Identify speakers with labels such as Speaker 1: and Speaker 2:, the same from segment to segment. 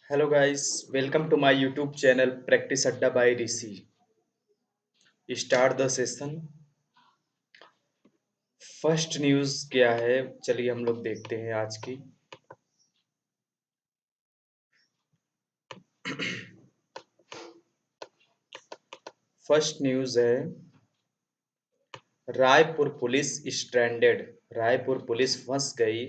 Speaker 1: Hello guys, welcome to my YouTube channel Practice Adda by Rishi. Start the session. First news क्या है? चलिए हम लोग देखते हैं आज की। फर्स्ट न्यूज़ है Raipur police stranded. Raipur police फंस गई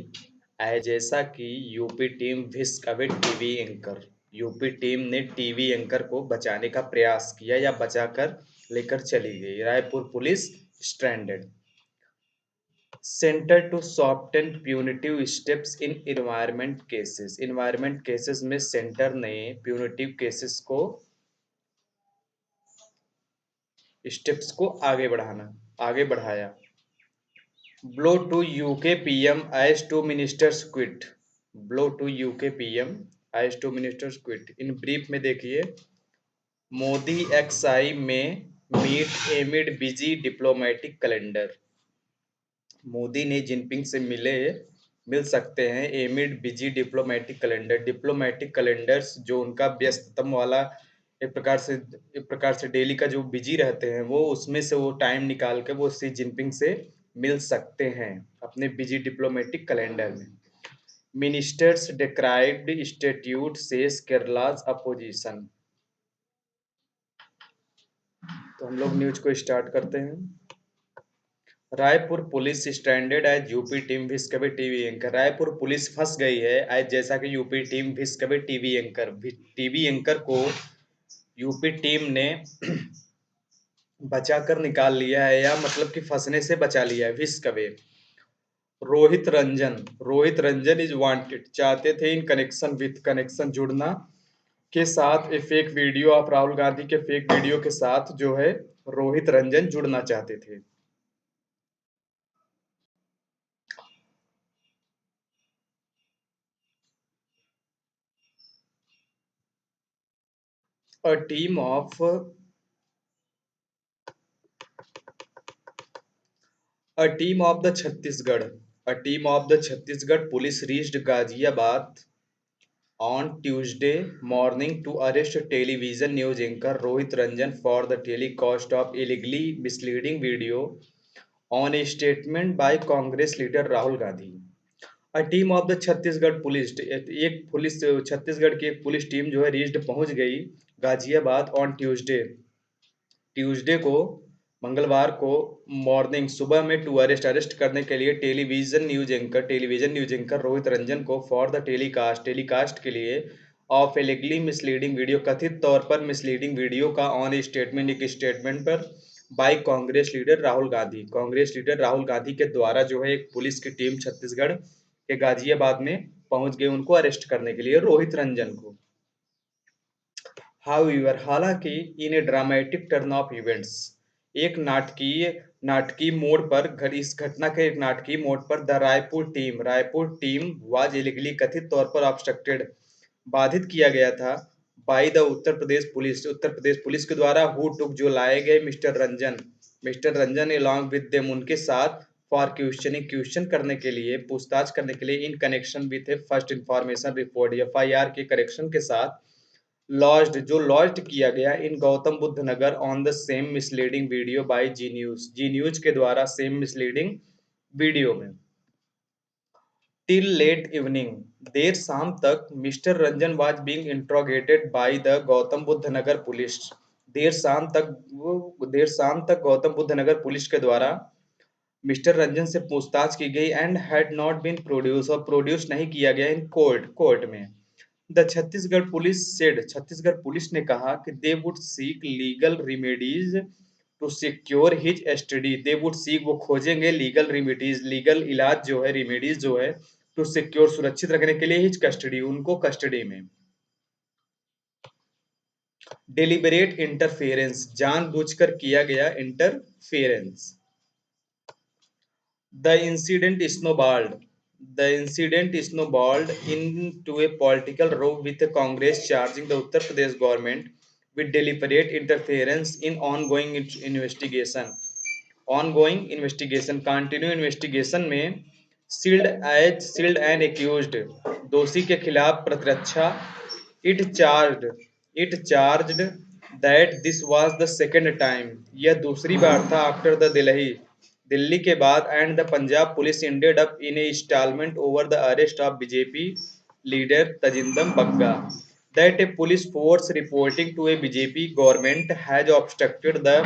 Speaker 1: जैसा कि यूपी टीम विस्कविट टीवी एंकर। यूपी टीम ने टीवी एंकर को बचाने का प्रयास किया या बचाकर लेकर चली गई। Raipur police stranded. Centre to soften punitive steps in environment cases. Environment cases में सेंटर ने प्यूनिटिव केसेस को स्टेप्स को आगे बढ़ाया। Blow to UK PM as two ministers quit. Blow to UK PM as two ministers quit. In brief में देखिए, Modi Xi may meet amid busy diplomatic calendar. Modi ने Jinping से मिल सकते हैं amid busy diplomatic calendar. Diplomatic calendars जो उनका व्यस्ततम वाला एक प्रकार से डेली का जो बिजी रहते हैं वो उसमें से वो टाइम निकाल के वो सी जिनपिंग से मिल सकते हैं अपने बिजी डिप्लोमेटिक कैलेंडर में। Ministers described statute says Kerala's opposition. तो हम लोग न्यूज को स्टार्ट करते हैं। Raipur police stranded as UP team विस्कवे टीवी एंकर। रायपुर पुलिस फंस गई है आज जैसा कि यूपी टीम विस्कवे टीवी एंकर। टीवी एंकर को यूपी टीम ने बचाकर निकाल लिया है या मतलब कि फंसने से बचा लिया है। विस्कवे। Rohit Ranjan is wanted. चाहते थे इन कनेक्शन विथ कनेक्शन जुड़ना के साथ a fake video of Rahul Gandhi के फेक वीडियो के साथ जो है रोहित रंजन जुड़ना चाहते थे। A team of A team of the Chhattisgarh A team of the Chhattisgarh police reached Ghaziabad on Tuesday morning to arrest television news anchor Rohit Ranjan for the telecast of illegally misleading video on a statement by Congress leader Rahul Gandhi. A team of the Chhattisgarh police एक police Chhattisgarh की एक police team जो है reached पहुंच गई Ghaziabad on Tuesday को मंगलवार को मॉर्निंग सुबह में टू अरेस्ट करने के लिए television news anchor Rohit Ranjan को फॉर द टेलीकास्ट के लिए ऑफ एलिगली मिसलीडिंग वीडियो, कथित तौर पर मिसलीडिंग वीडियो का ऑन एक स्टेटमेंट पर बाय कांग्रेस लीडर राहुल गांधी के द्वारा जो है एक पुलिस की टीम छत्तीसगढ़ के गाजियाबाद में पहुंच गई उनको अरेस्ट करने के लिए, रोहित रंजन को। हाउएवर, हालांकि इन ए ड्रामेटिक टर्न ऑफ इवेंट्स, एक नाटकीय मोड़ पर इस घटना के एक नाटकीय मोड़ पर the Raipur team was illegally, कथित तौर पर ऑब्स्ट्रक्टेड, बाधित किया गया था by the Uttar Pradesh police के द्वारा हु टुक, जो लाए गए mister Ranjan along with them, उनके साथ फॉर क्वेश्चन करने के लिए, पूछताछ करने के लिए, in connection with a first information report, FIR के करेक्शन के साथ लॉन्च्ड किया गया in Gautam Buddh Nagar on the same misleading video by Zee news के द्वारा सेम मिसलीडिंग वीडियो में। टिल लेट इवनिंग, देर शाम तक mister Ranjan was being interrogated by the Gautam Buddh Nagar police. देर शाम तक गौतम बुद्ध नगर पुलिस के द्वारा मिस्टर रंजन से पूछताछ की गई and had not been produce नहीं किया गया इन कोर्ट में। द छत्तीसगढ़ पुलिस ने कहा कि they would seek legal remedies to secure his custody. They would seek, वो खोजेंगे, लीगल रेमेडीज, लीगल इलाज जो है, रेमेडीज जो है, टू सिक्योर, सुरक्षित रखने के लिए, हिज कस्टडी, उनको कस्टडी में। डेलिबरेट इंटरफेरेंस, जानबूझकर किया गया interference. The incident snowballed into a political row with Congress charging the Uttar Pradesh government with deliberate interference in investigation. Continue investigation में सील्ड एंड एक्यूज्ड, दोषी के खिलाफ प्रतिरक्षा It charged it charged that this was the second time, यह दूसरी बार था after the Delhi के बाद, and the Punjab police ended up in a installment over the arrest of BJP leader Tajindam Bagga, that a police force reporting to a BJP government has obstructed the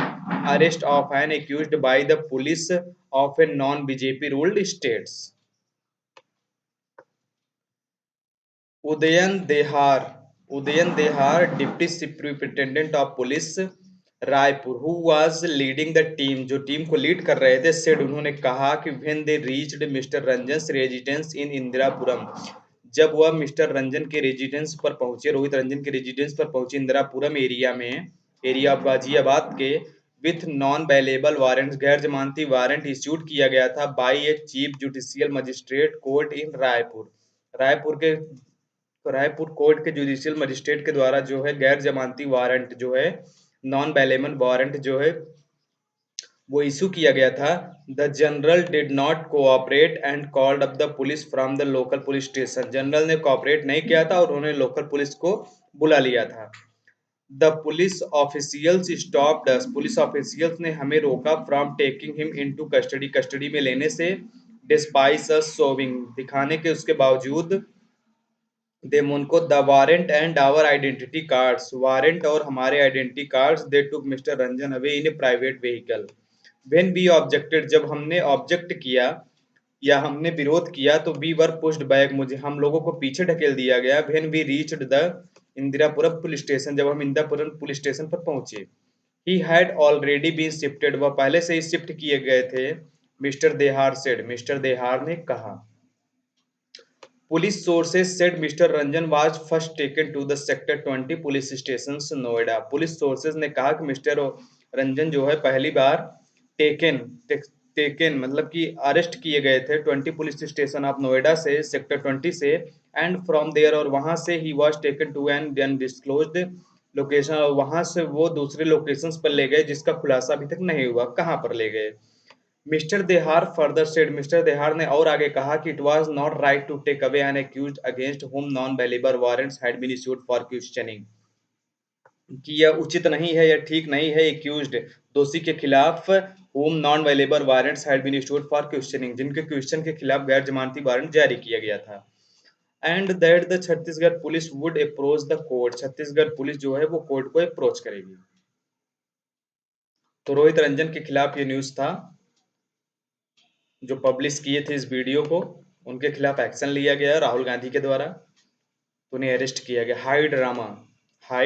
Speaker 1: arrest of an accused by the police of a non-BJP ruled states. Udayan Dehar Udayan Dehar deputy superintendent of police Raipur who was leading the team, जो team को lead कर रहे थे, said उन्होंने कहा कि when they reached mister Ranjan residence in Indirapuram, जब वह मिस्टर रंजन के रेजिडेंस पर पहुंचे, रोहित रंजन के रेजिडेंस पर पहुंचे इंदिरापुरम एरिया में, एरिया ऑफ गाजियाबाद के, विथ नॉन बेलेबल वारंट, गैर जमानती वारंट इश्यूड किया गया था by a chief judicial magistrate court in Raipur, Raipur के रायपुर कोर्ट के जुडिशियल मजिस्ट्रेट के द्वारा जो है गैर जमानती वारंट जो है, नॉन बेलेबल वारंट जो है वो इशू किया गया था। The general did not cooperate and called up the police from the local police station, general ने कोऑपरेट नहीं किया था और उन्होंने लोकल पुलिस को बुला लिया था। The police officials stopped us, police officials ने हमें रोका from taking him into custody, custody में लेने से, डिस्पाइस अस सोविंग, दिखाने के उसके बावजूद, देम उनको, the warrant and our identity cards, warrant और हमारे identity cards, they took mister Ranjan away in a private vehicle, when we objected, जब हमने ऑब्जेक्ट किया या हमने विरोध किया तो वी वर पुश्ड बैक, मुझे हम लोगों को पीछे ढकेल दिया गया, when we reached the Indirapuram police station, जब हम इंदिरापुरम पुलिस स्टेशन पर पहुंचे, he had already been shifted, वह पहले से ही शिफ्ट किए गए थे, mister Dehar said, mister Dehar ने कहा। Police sources said Mr. Ranjan was first taken to the Sector 20 police station Noida, police sources ने कहा कि मिस्टर रंजन जो है पहली बार टेकन टेकन मतलब कि अरेस्ट किए गए थे 20 पुलिस स्टेशन ऑफ नोएडा से, सेक्टर 20 से, एंड फ्रॉम देयर, और वहां से ही was taken to an undisclosed location, और वहां से वो दूसरे लोकेशंस पर ले गए जिसका खुलासा अभी तक नहीं हुआ कहां पर ले गए। Mister Dehar further said, mister Dehar ने और आगे कहा कि it was not right to take away an accused against whom non bailable warrants had been issued for questioning, कि यह उचित नहीं है, यह ठीक नहीं है, एक्यूज्ड दोषी के खिलाफ, whom non bailable warrants had been issued for questioning, जिनके क्वेश्चन के खिलाफ गैर जमानती वारंट जारी किया गया था, and that the Chhattisgarh police would approach the court, Chhattisgarh police जो है वो कोर्ट को अप्रोच करेगी। तो रोहित रंजन के खिलाफ ये न्यूज था, जो पब्लिश किए थे इस वीडियो को, उनके खिलाफ एक्शन लिया गया राहुल गांधी के द्वारा, तो उन्हें अरेस्ट किया गया। High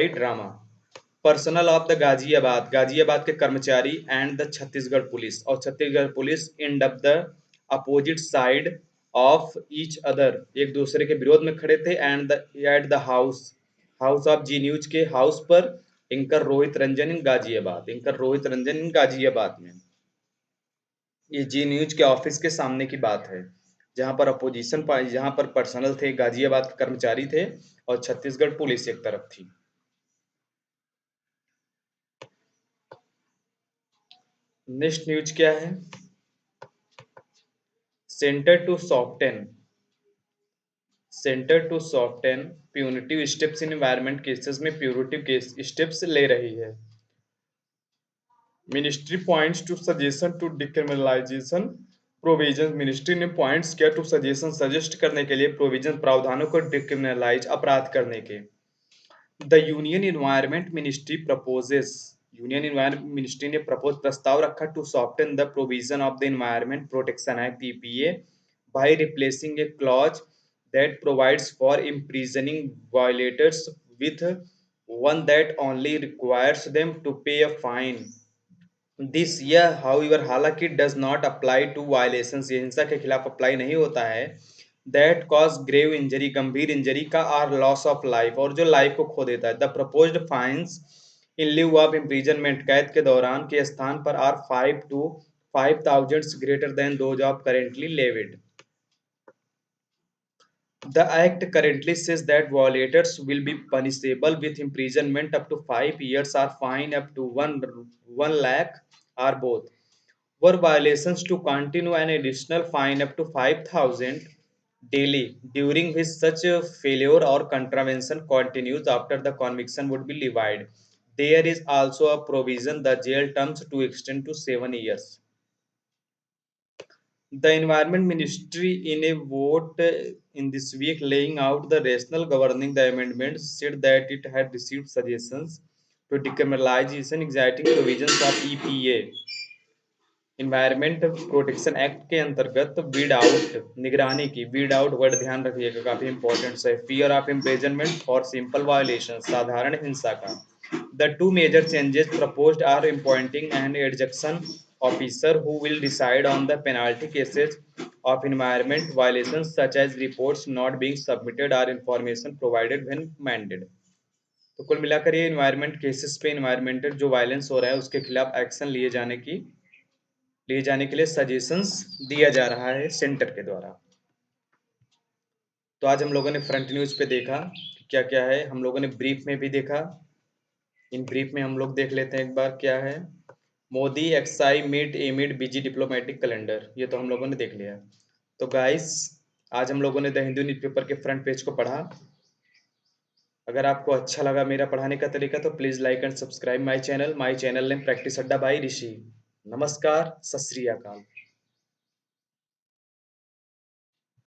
Speaker 1: drama personnel of the Ghaziabad, Ghaziabad के कर्मचारी एंड द छत्तीसगढ़ पुलिस, और Chhattisgarh police end up the opposite side of each other, एक दूसरे के विरोध में खड़े थे, and the at the house of Zee news के हाउस पर, इंकर रोहित रंजन इन गाजियाबाद, इंकर रोहित रंजन इन गाजियाबाद में, ये जी न्यूज के ऑफिस के सामने की बात है, जहां पर अपोजिशन पार्टी, जहां पर पर्सनल थे, गाजियाबाद के कर्मचारी थे और छत्तीसगढ़ पुलिस एक तरफ थी। नेक्स्ट न्यूज क्या है? Centre to soften punitive steps in environment cases में प्यूनिटिव केस स्टेप्स ले रही है। Ministry points to suggestion to decriminalisation provision, ministry ने पॉइंट्स किया टू सजेशन, सजेस्ट करने के लिए, प्रोविजन प्रावधानों को डिक्रिमिनलाइज अपराध करने के। The union environment ministry proposes, union environment ministry ने प्रस्ताव रखा to soften the provision of the environment protection act EPA by replacing a clause that provides for imprisoning violators with one that only requires them to pay a fine. This यह however हालांकि does not apply to violations, ये हिंसा के खिलाफ apply नहीं होता है, that cause grave injury, गंभीर इंजरी का, आर लॉस ऑफ लाइफ, और जो लाइफ को खो देता है। The proposed fines in lieu of imprisonment, कैद के दौरान के स्थान पर, R 5 to 5,000 greater than those of currently levied. The act currently says that violators will be punishable with imprisonment up to 5 years or fine up to 1 lakh or both. Were violations to continue, an additional fine up to 5,000 daily, during which such a failure or contravention continues after the conviction would be levied. There is also a provision the jail terms to extend to 7 years. The Environment Ministry, in a vote in this week laying out the rationale governing the amendments, said that it had received suggestions to decriminalization exciting provisions of EPA environment protection act के अंतर्गत weed out निगरानी की weed out word ध्यान रखिएगा काफी important है fear of imprisonment for simple violation साधारण हिंसा का the two major changes proposed are appointing and adjudication officer who will decide on the penalty cases of environment violations such as reports not being submitted or information provided when mandated. तो कुल मिलाकर ये environment cases पे environmental जो violence हो रहा है उसके खिलाफ एक्शन लिए जाने के लिए सजेशंस दिया जा रहा है सेंटर के द्वारा। तो आज हम लोगों ने फ्रंट न्यूज पे देखा क्या क्या है, हम लोगों ने ब्रीफ में भी देखा। इन ब्रीफ में हम लोग देख लेते हैं एक बार क्या है। Modi Xi meet amid busy diplomatic calendar, ये तो हम लोगों ने देख लिया। तो गाइस आज हम लोगों ने द हिंदू न्यूज़पेपर के फ्रंट पेज को पढ़ा। अगर आपको अच्छा लगा मेरा पढ़ाने का तरीका तो please like and subscribe my channel name practice अड्डा बाय ऋषि। नमस्कार, सत श्री अकाल।